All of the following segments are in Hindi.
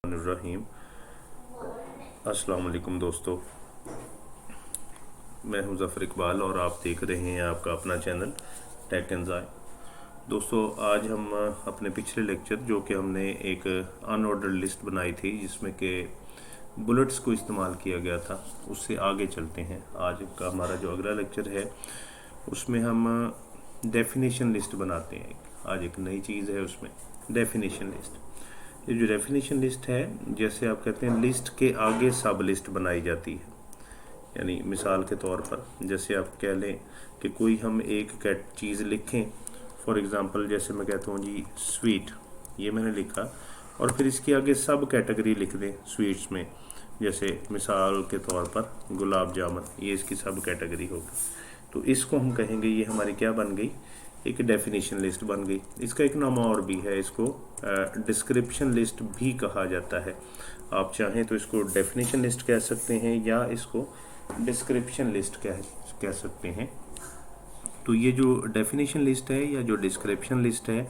रहीम। अस्सलाम वालेकुम दोस्तों, मैं हूं ज़फ़र इकबाल और आप देख रहे हैं आपका अपना चैनल टेक एंड ज़ाय। दोस्तों, आज हम अपने पिछले लेक्चर जो कि हमने एक अनऑर्डर्ड लिस्ट बनाई थी जिसमें कि बुलेट्स को इस्तेमाल किया गया था, उससे आगे चलते हैं। आज का हमारा जो अगला लेक्चर है उसमें हम डेफिनेशन लिस्ट बनाते हैं। आज एक नई चीज़ है उसमें, डेफिनेशन लिस्ट। ये जो डेफिनेशन लिस्ट है, जैसे आप कहते हैं लिस्ट के आगे सब लिस्ट बनाई जाती है। यानी मिसाल के तौर पर जैसे आप कह लें कि कोई हम एक चीज़ लिखें, फॉर एग्ज़ाम्पल जैसे मैं कहता हूँ जी स्वीट, ये मैंने लिखा और फिर इसके आगे सब कैटेगरी लिख दें स्वीट्स में। जैसे मिसाल के तौर पर गुलाब जामुन, ये इसकी सब कैटेगरी होगी। तो इसको हम कहेंगे ये हमारी क्या बन गई, एक डेफिनेशन लिस्ट बन गई। इसका एक नाम और भी है, इसको डिस्क्रिप्शन लिस्ट भी कहा जाता है। आप चाहें तो इसको डेफिनेशन लिस्ट कह सकते हैं या इसको डिस्क्रिप्शन लिस्ट कह सकते हैं। तो ये जो डेफिनेशन लिस्ट है या जो डिस्क्रिप्शन लिस्ट है,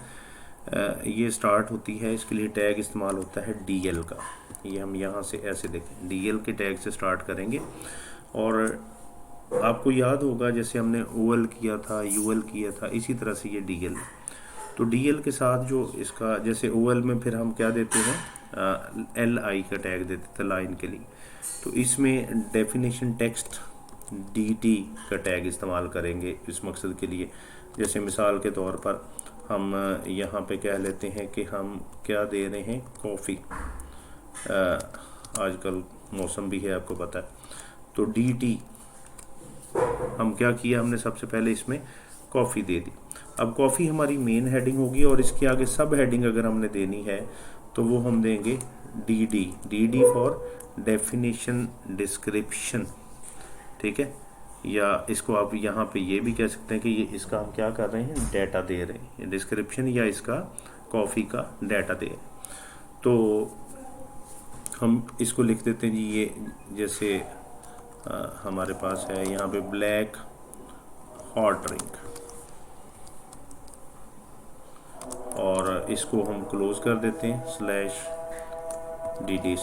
ये स्टार्ट होती है, इसके लिए टैग इस्तेमाल होता है DL का। ये हम यहाँ से ऐसे देखें, DL के टैग से स्टार्ट करेंगे। और आपको याद होगा जैसे हमने OL किया था, UL किया था, इसी तरह से ये DL। तो DL के साथ जो इसका, जैसे OL में फिर हम क्या देते हैं, LI का टैग देते थे लाइन के लिए। तो इसमें डेफिनेशन टेक्स्ट DT का टैग इस्तेमाल करेंगे इस मकसद के लिए। जैसे मिसाल के तौर पर हम यहाँ पे कह लेते हैं कि हम क्या दे रहे हैं, कॉफ़ी। आजकल मौसम भी है, आपको पता है। तो DT हम क्या किया, हमने सबसे पहले इसमें कॉफ़ी दे दी। अब कॉफ़ी हमारी मेन हेडिंग होगी और इसके आगे सब हेडिंग अगर हमने देनी है तो वो हम देंगे DD फॉर डेफिनेशन डिस्क्रिप्शन, ठीक है। या इसको आप यहाँ पे ये भी कह सकते हैं कि ये इसका हम क्या कर रहे हैं, डाटा दे रहे हैं, डिस्क्रिप्शन या इसका कॉफ़ी का डाटा दे रहे हैं। तो हम इसको लिख देते हैं जी, ये जैसे हमारे पास है यहाँ पे ब्लैक हॉट ड्रिंक, और इसको हम क्लोज कर देते हैं /DDs,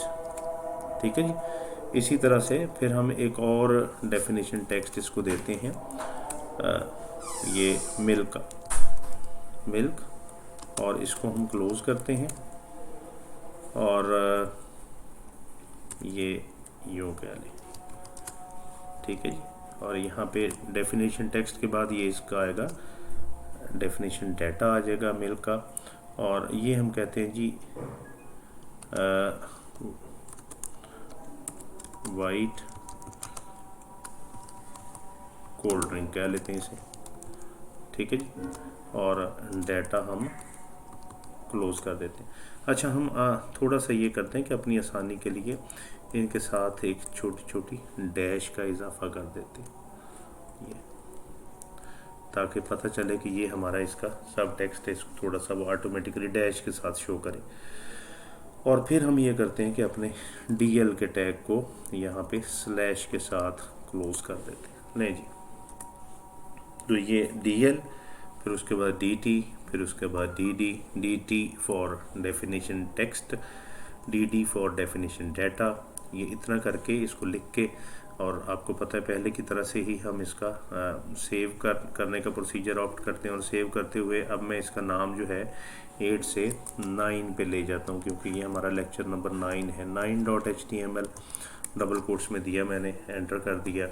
ठीक है जी। इसी तरह से फिर हम एक और डेफिनेशन टेक्स्ट इसको देते हैं, ये मिल्क, और इसको हम क्लोज करते हैं और ये यूँ कह लें, ठीक है जी। और यहाँ पे डेफिनेशन टेक्स्ट के बाद ये इसका आएगा डेफिनेशन डाटा आ जाएगा मिल्क का। और ये हम कहते हैं जी वाइट कोल्ड ड्रिंक कह लेते हैं इसे, ठीक है जी। और डाटा हम क्लोज कर देते हैं। अच्छा, हम थोड़ा सा ये करते हैं कि अपनी आसानी के लिए इनके साथ एक छोटी छोटी डैश का इजाफा कर देते हैं, ये ताकि पता चले कि ये हमारा इसका सब टेक्स्ट है। इसको थोड़ा सा वो ऑटोमेटिकली डैश के साथ शो करे। और फिर हम ये करते हैं कि अपने DL के टैग को यहाँ पे स्लैश के साथ क्लोज कर देते हैं। नहीं जी, तो ये DL, फिर उसके बाद DT, फिर उसके बाद DT for definition text, DD for definition data. ये इतना करके इसको लिख के, और आपको पता है पहले की तरह से ही हम इसका सेव करने का प्रोसीजर ऑप्ट करते हैं। और सेव करते हुए अब मैं इसका नाम जो है 8 से 9 पे ले जाता हूँ, क्योंकि ये हमारा लेक्चर नंबर 9 है। 9.html डबल कोट्स में दिया मैंने, एंटर कर दिया।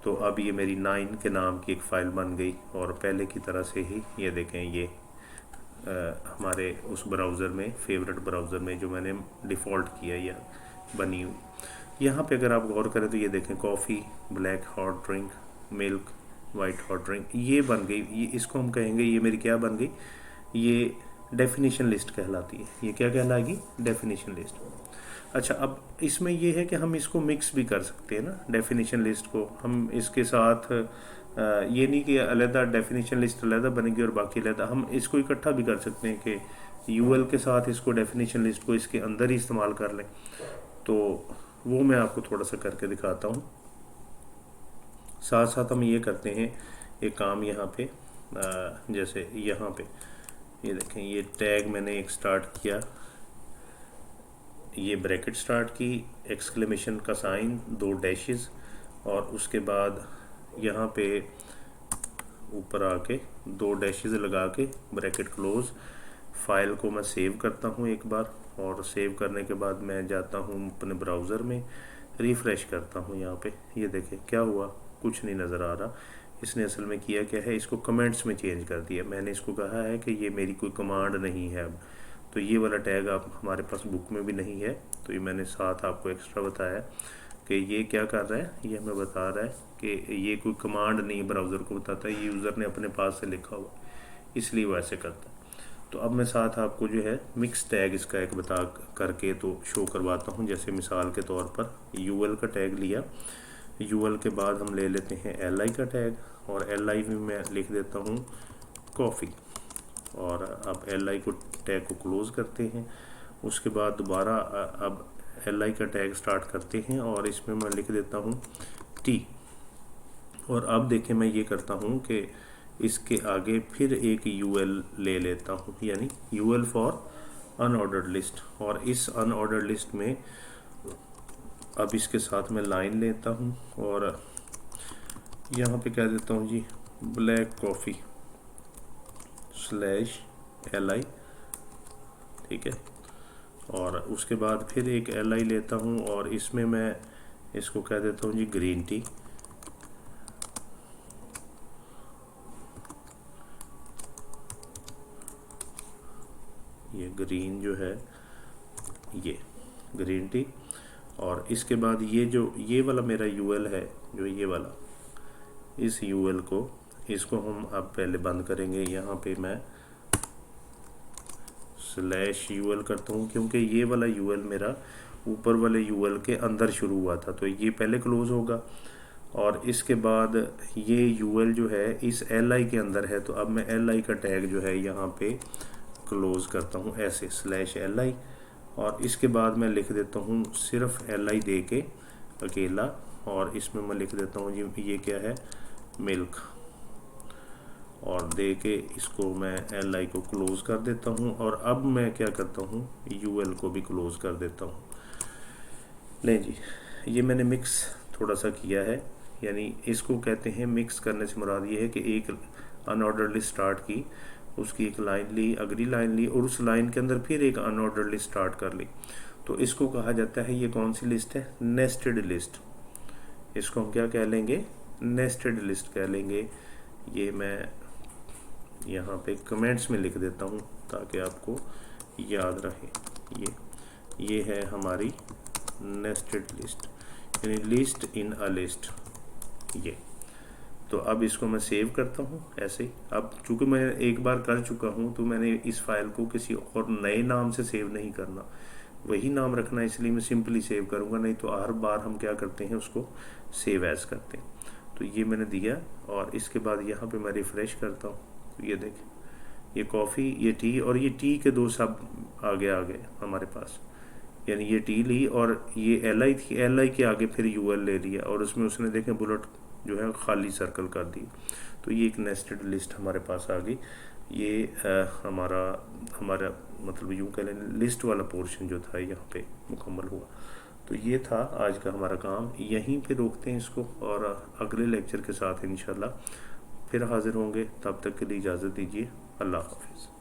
तो अब ये मेरी 9 के नाम की एक फ़ाइल बन गई। और पहले की तरह से ही ये देखें, ये हमारे उस ब्राउज़र में, फेवरेट ब्राउज़र में जो मैंने डिफ़ॉल्ट किया या बनी हुई। यहाँ पे अगर आप गौर करें तो ये देखें, coffee, black hot drink, milk, white hot drink, ये बन गई। ये इसको हम कहेंगे, ये मेरी क्या बन गई, ये डेफिनेशन लिस्ट कहलाती है। ये क्या कहलाएगी, डेफिनेशन लिस्ट। अच्छा, अब इसमें ये है कि हम इसको मिक्स भी कर सकते हैं ना, डेफिनेशन लिस्ट को हम इसके साथ ये नहीं कि अलग डेफिनेशन लिस्ट अलग बनेगी और बाकी अलग, हम इसको इकट्ठा भी कर सकते हैं कि UL के साथ इसको डेफिनेशन लिस्ट को इसके अंदर ही इस्तेमाल कर लें। तो वो मैं आपको थोड़ा सा करके दिखाता हूँ। साथ साथ हम ये करते हैं एक काम यहाँ पे, जैसे यहाँ पे ये देखें, ये टैग मैंने एक स्टार्ट किया ये ब्रैकेट स्टार्ट की, एक्सक्लेमेशन का साइन, 2 डैशेस, और उसके बाद यहाँ पे ऊपर आके 2 डैशेस लगा के ब्रैकेट क्लोज। फाइल को मैं सेव करता हूँ एक बार, और सेव करने के बाद मैं जाता हूँ अपने ब्राउज़र में, रिफ़्रेश करता हूँ। यहाँ पे ये देखें क्या हुआ, कुछ नहीं नज़र आ रहा। इसने असल में किया क्या है, इसको कमेंट्स में चेंज कर दिया। मैंने इसको कहा है कि ये मेरी कोई कमांड नहीं है अब, तो ये वाला टैग आप हमारे पास बुक में भी नहीं है, तो ये मैंने साथ आपको एक्स्ट्रा बताया कि ये क्या कर रहा है, ये हमें बता रहा है कि ये कोई कमांड नहीं ब्राउज़र को बताता है, ये यूज़र ने अपने पास से लिखा हुआ, इसलिए वो ऐसे करता है। तो अब मैं साथ आपको जो है मिक्स टैग इसका एक बता करके तो शो करवाता हूँ। जैसे मिसाल के तौर पर यूएल का टैग लिया, यूएल के बाद हम ले लेते हैं एलआई का टैग, और एलआई में मैं लिख देता हूँ कॉफ़ी, और अब एलआई को टैग को क्लोज़ करते हैं। उसके बाद दोबारा अब एलआई का टैग स्टार्ट करते हैं, और इसमें मैं लिख देता हूँ टी। और अब देखें मैं ये करता हूँ कि इसके आगे फिर एक यूएल ले लेता हूँ, यानी यूएल फॉर अनऑर्डर्ड लिस्ट, और इस अनऑर्डर्ड लिस्ट में अब इसके साथ मैं लाइन लेता हूँ, और यहाँ पे कह देता हूँ जी ब्लैक कॉफ़ी स्लैश एलआई, ठीक है। और उसके बाद फिर एक एलआई लेता हूँ, और इसमें मैं इसको कह देता हूँ जी ग्रीन टी, ये ग्रीन जो है ये ग्रीन टी। और इसके बाद ये वाला मेरा यूएल है, जो ये वाला, इस यूएल को इसको हम अब पहले बंद करेंगे। यहाँ पे मैं स्लैश यूएल करता हूँ, क्योंकि ये वाला यूएल मेरा ऊपर वाले यूएल के अंदर शुरू हुआ था, तो ये पहले क्लोज होगा। और इसके बाद ये यूएल जो है इस एलआई के अंदर है, तो अब मैं एलआई का टैग जो है यहाँ पे क्लोज करता हूँ ऐसे स्लैश एलआई, और इसके बाद मैं लिख देता हूँ सिर्फ एलआई दे के अकेला, और इसमें मैं लिख देता हूँ जी ये क्या है मिल्क, और दे के इसको मैं एलआई को क्लोज़ कर देता हूँ। और अब मैं क्या करता हूँ यूएल को भी क्लोज़ कर देता हूँ। नहीं जी, ये मैंने मिक्स थोड़ा सा किया है, यानी इसको कहते हैं मिक्स करने से मुराद ये है कि एक अनऑर्डर लिस्ट स्टार्ट की, उसकी एक लाइन ली, अगली लाइन ली, और उस लाइन के अंदर फिर एक अनऑर्डर लिस्ट स्टार्ट कर ली, तो इसको कहा जाता है, ये कौन सी लिस्ट है, नेस्टेड लिस्ट। इसको हम क्या कह लेंगे, नेस्टेड लिस्ट कह लेंगे। ये मैं यहाँ पे कमेंट्स में लिख देता हूँ ताकि आपको याद रहे। ये है हमारी नेस्टेड लिस्ट, यानी लिस्ट इन अ लिस्ट। ये तो अब इसको मैं सेव करता हूँ ऐसे ही। अब चूँकि मैं एक बार कर चुका हूँ, तो मैंने इस फाइल को किसी और नए नाम से सेव नहीं करना, वही नाम रखना, इसलिए मैं सिंपली सेव करूँगा, नहीं तो हर बार हम क्या करते हैं उसको सेव एज करते हैं। तो ये मैंने दिया, और इसके बाद यहाँ पे मैं रिफ़्रेश करता हूँ, तो ये देखें ये कॉफ़ी, ये टी, और ये टी के 2 सब आ गए हमारे पास, यानी ये टी ली और ये एलआई थी, एलआई के आगे फिर यूएल ले लिया, और उसमें उसने देखें बुलेट जो है खाली सर्कल कर दी। तो ये एक नेस्टेड लिस्ट हमारे पास आ गई। ये हमारा मतलब यूँ कह लें लिस्ट वाला पोर्शन जो था यहाँ पे मुकम्मल हुआ। तो ये था आज का हमारा काम, यहीं पे रोकते हैं इसको, और अगले लेक्चर के साथ इंशाल्लाह फिर हाज़िर होंगे। तब तक के लिए इजाज़त दीजिए, अल्लाह हाफ़िज़।